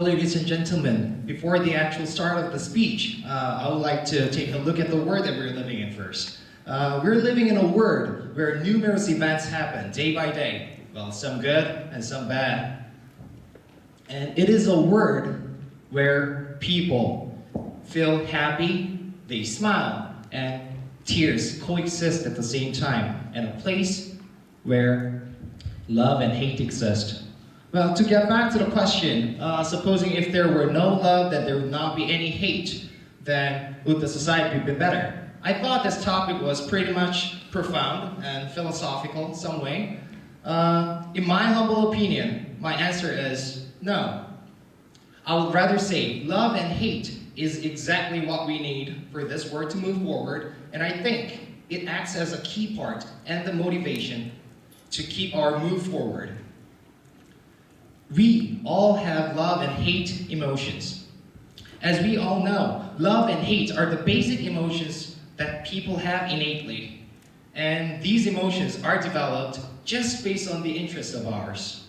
Ladies and gentlemen, before the actual start of the speech, I would like to take a look at the world that we're living in first. We're living in a world where numerous events happen day by day. Well, some good and some bad. And it is a world where people feel happy, they smile, and tears coexist at the same time. And a place where love and hate exist. Well, to get back to the question, supposing if there were no love, then there would not be any hate, then would the society be better? I thought this topic was pretty much profound and philosophical in some way. In my humble opinion, my answer is no. I would rather say love and hate is exactly what we need for this world to move forward, and I think it acts as a key part and the motivation to keep our move forward. We all have love and hate emotions. As we all know, love and hate are the basic emotions that people have innately. And these emotions are developed just based on the interests of ours.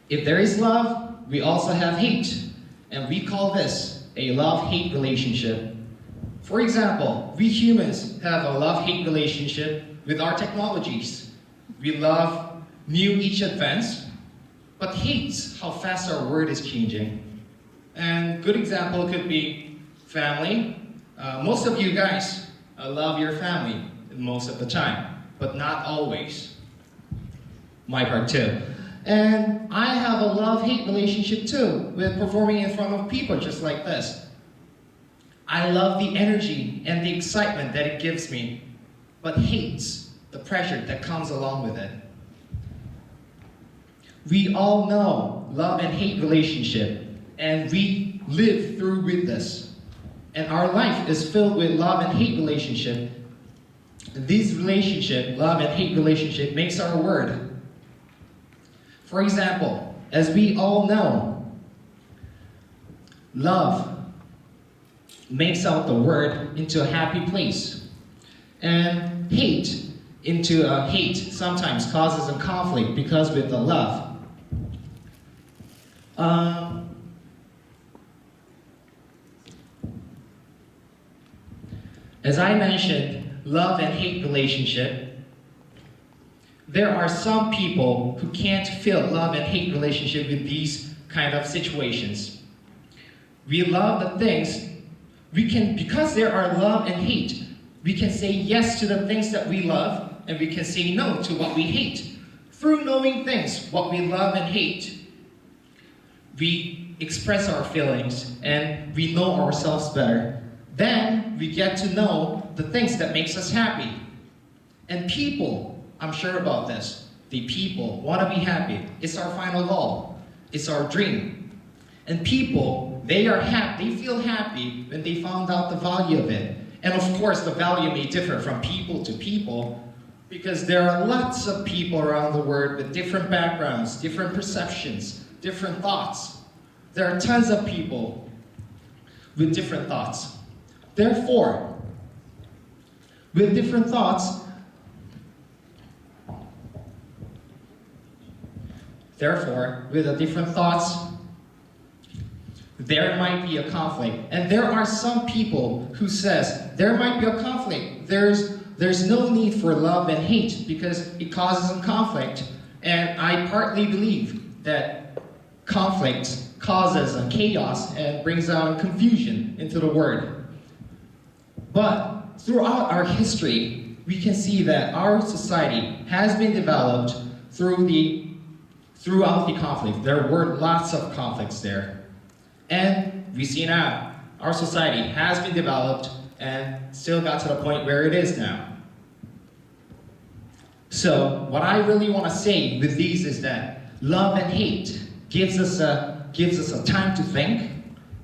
If there is love, we also have hate. And we call this a love-hate relationship. For example, we humans have a love-hate relationship with our technologies. We love new each advance, but hates how fast our world is changing. And good example could be family. Most of you guys love your family most of the time, but not always. My part too. And I have a love-hate relationship too with performing in front of people just like this. I love the energy and the excitement that it gives me, but hates the pressure that comes along with it. We all know love and hate relationship, and we live through with this. And our life is filled with love and hate relationship. This relationship, love and hate relationship, makes our world. For example, as we all know, love makes out the world into a happy place. And hate into a hate sometimes causes a conflict because with the love. As I mentioned, love and hate relationship, there are some people who can't feel love and hate relationship with these kind of situations. We love the things, because there are love and hate, we can say yes to the things that we love, and we can say no to what we hate. Through knowing things, what we love and hate, we express our feelings and we know ourselves better. Then we get to know the things that makes us happy. And people, I'm sure about this, the people want to be happy. It's our final goal. It's our dream. And people, they feel happy when they found out the value of it. And of course, the value may differ from people to people, because there are lots of people around the world with different backgrounds, different perceptions, different thoughts. There are tons of people with different thoughts. Therefore, with different thoughts, there might be a conflict. And there are some people who says there might be a conflict. There's no need for love and hate because it causes a conflict. And I partly believe that conflict causes a chaos and brings out confusion into the world. But throughout our history, we can see that our society has been developed throughout the conflict. There were lots of conflicts there. And we see now, our society has been developed and still got to the point where it is now. So, what I really want to say with these is that love and hate gives us a time to think,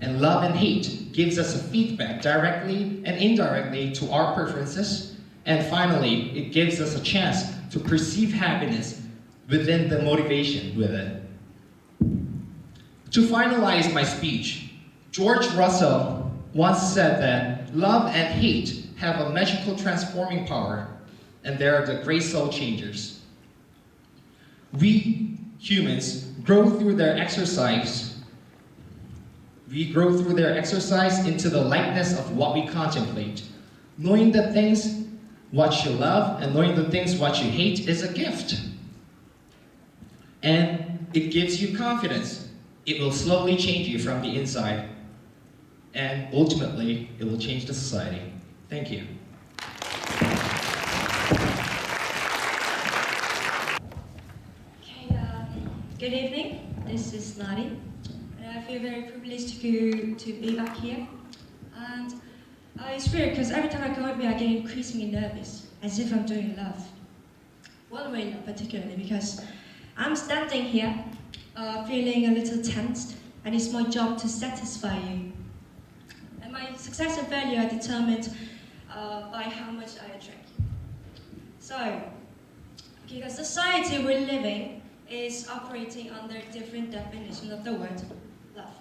and love and hate gives us a feedback directly and indirectly to our preferences, and finally, it gives us a chance to perceive happiness within the motivation with it. To finalize my speech, George Russell once said that love and hate have a magical transforming power, and they are the great soul changers. We humans grow through their exercise We grow through their exercise into the likeness of what we contemplate. Knowing the things what you love and knowing the things what you hate is a gift. And it gives you confidence. It will slowly change you from the inside. And ultimately, it will change the society. Thank you. Okay, good evening. This is Lani. And I feel very privileged to be back here. And it's weird because every time I go up here, I get increasingly nervous, as if I'm doing love. One way, not particularly, because I'm standing here, feeling a little tensed, and it's my job to satisfy you. And my success and failure are determined by how much I attract you. So, because society we're living is operating under different definitions of the word love.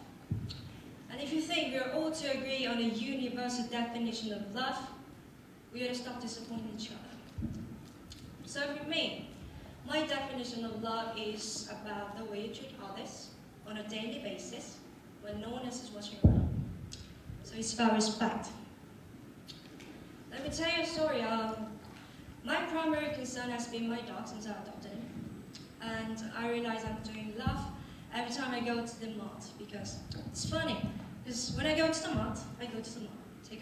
And if you think we're all to agree on a universal definition of love, we gotta stop disappointing each other. So for me, my definition of love is about the way you treat others on a daily basis when no one else is watching around. So it's about respect. Let me tell you a story. My primary concern has been my dog since I adopted him. And I realize I'm doing love every time I go to the mart, because it's funny. Because when I go to the mart, take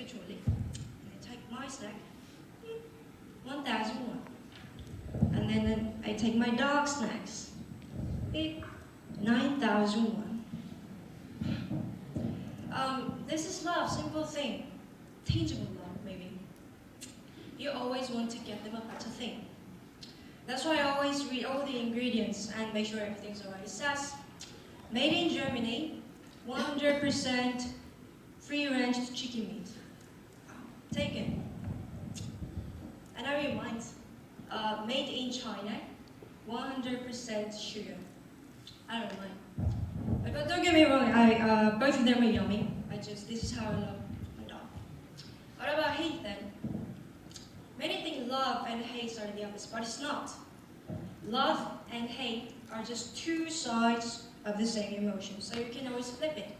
a trolley, and I take my snack, 1,001. And then I take my dog snacks, 9,001. This is love, simple thing, tangible love maybe. You always want to get them a better thing. That's why I always read all the ingredients and make sure everything's alright. It says, made in Germany, 100% free-range chicken meat. Take it. And I remind, made in China, 100% sugar. I don't mind. But don't get me wrong, both of them are yummy. This is how I love my dog. What about hate then? Many think love and hate are the opposite, but it's not. Love and hate are just two sides of the same emotion, so you can always flip it,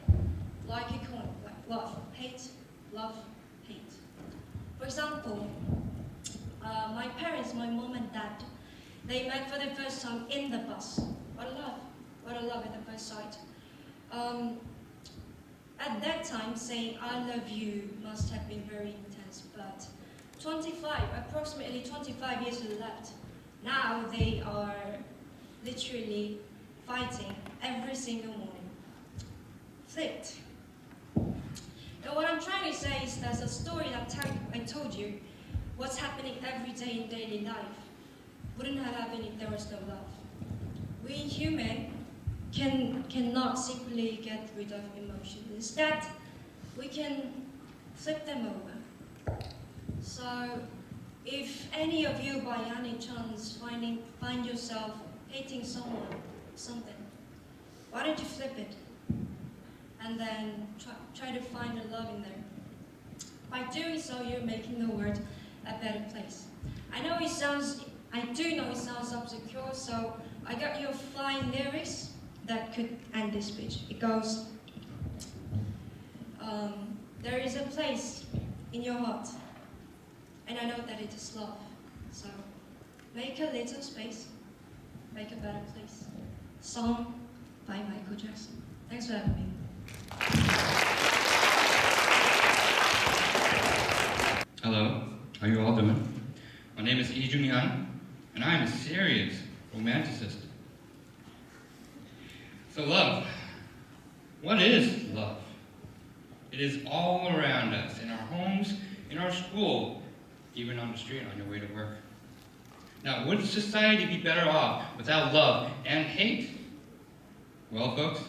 like a coin, like love, hate, hate. For example, my parents, my mom and dad, they met for the first time in the bus. What a love at the first sight. At that time, saying I love you must have been very intense, but approximately 25 years left. Now they are literally fighting every single morning. Flipped. Now what I'm trying to say is there's a story that I told you, what's happening every day in daily life wouldn't have happened if there was no love. We human cannot simply get rid of emotions. Instead, we can flip them over. So, if any of you by any chance find yourself hating someone, something, why don't you flip it? And then try to find the love in there. By doing so, you're making the world a better place. I do know it sounds obscure, so I got you a flying lyrics that could end this speech. It goes, there is a place in your heart, and I know that it is love. So make a little space, make a better place. Song by Michael Jackson. Thanks for having me. Hello, how are you all doing? My name is Lee Jun-hyun, and I am a serious romanticist. So love. What is love? It is all around us, in our homes, in our school, even on the street on your way to work. Now, would society be better off without love and hate? Well, folks,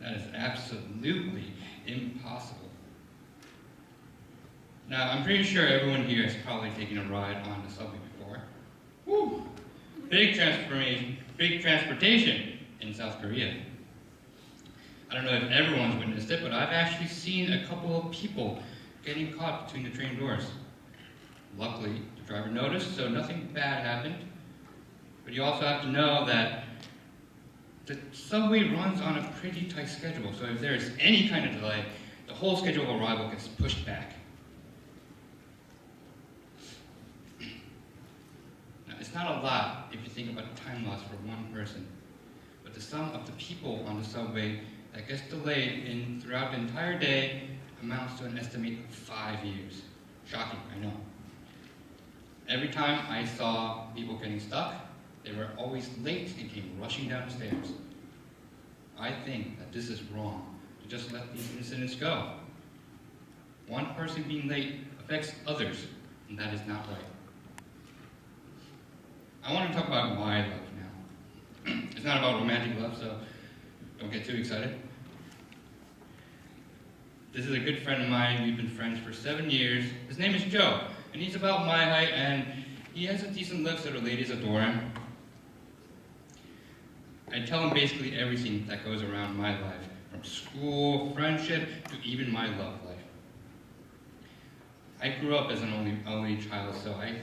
that is absolutely impossible. Now, I'm pretty sure everyone here has probably taken a ride on the subway before. Woo! Big transportation in South Korea. I don't know if everyone's witnessed it, but I've actually seen a couple of people getting caught between the train doors. Luckily, the driver noticed, so nothing bad happened. But you also have to know that The subway runs on a pretty tight schedule, so if there's any kind of delay, the whole schedule of arrival gets pushed back. Now, it's not a lot if you think about time loss for one person, but the sum of the people on the subway that gets delayed throughout the entire day amounts to an estimate of 5 years. Shocking, I know. Every time I saw people getting stuck, they were always late and came rushing down the stairs. I think that this is wrong to just let these incidents go. One person being late affects others, and that is not right. I want to talk about my love now. It's not about romantic love, so don't get too excited. This is a good friend of mine. We've been friends for 7 years. His name is Joe, and he's about my height, and he has a decent look, so the ladies adore him. I tell him basically everything that goes around my life, from school, friendship, to even my love life. I grew up as an only child, so I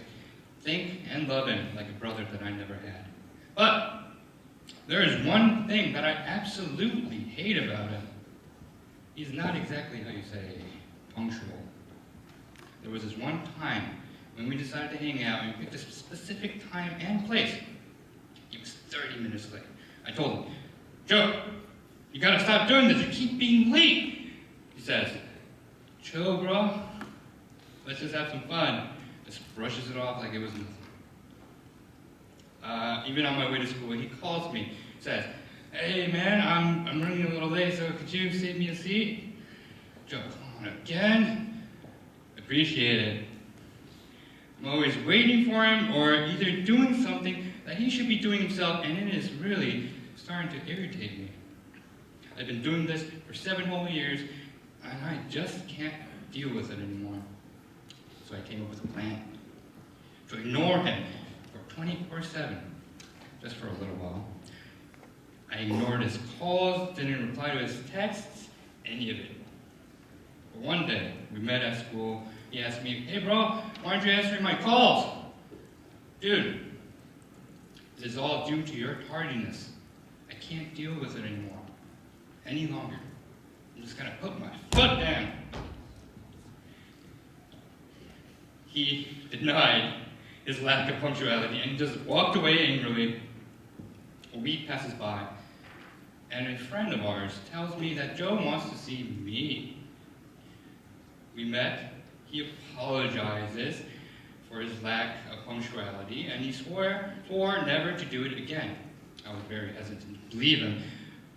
think and love him like a brother that I never had. But there is one thing that I absolutely hate about him. He's not exactly, how you say, punctual. There was this one time when we decided to hang out and we picked a specific time and place. He was 30 minutes late. I told him, Joe, you gotta stop doing this. You keep being late. He says, chill, bro. Let's just have some fun. Just brushes it off like it was nothing. Even on my way to school, he calls me. He says, hey man, I'm running a little late, so could you save me a seat? Joe, come on again? Appreciate it. I'm always waiting for him or either doing something that he should be doing himself, and it is really starting to irritate me. I've been doing this for 7 whole years, and I just can't deal with it anymore. So I came up with a plan. To ignore him for 24/7, just for a little while. I ignored his calls, didn't reply to his texts, any of it. But one day, we met at school. He asked me, hey bro, why aren't you answering my calls? Dude, it is all due to your tardiness. I can't deal with it anymore. Any longer. I'm just gonna put my foot down. He denied his lack of punctuality and just walked away angrily. A week passes by, and a friend of ours tells me that Joe wants to see me. We met, he apologizes for his lack of punctuality, and he swore never to do it again. I was very hesitant to believe him,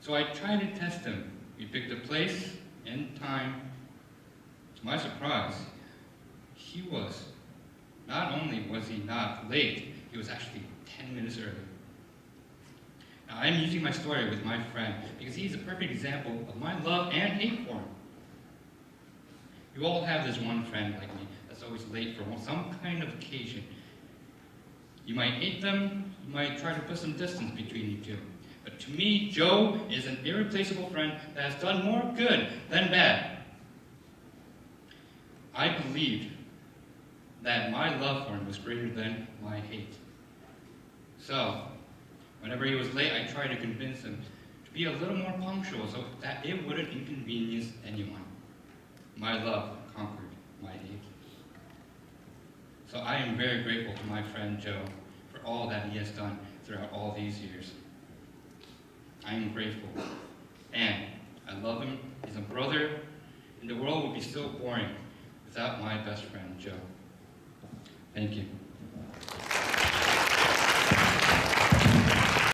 so I tried to test him. We picked a place and time. To my surprise, not only was he not late, he was actually 10 minutes early. Now, I'm using my story with my friend because he's a perfect example of my love and hate for him. You all have this one friend like me that's always late for some kind of occasion. You might hate them, you might try to put some distance between you two. But to me, Joe is an irreplaceable friend that has done more good than bad. I believed that my love for him was greater than my hate. So, whenever he was late, I tried to convince him to be a little more punctual so that it wouldn't inconvenience anyone. My love conquered my hate. So I am very grateful to my friend Joe for all that he has done throughout all these years. I am grateful, and I love him. He's a brother, and the world would be still boring without my best friend Joe. Thank you.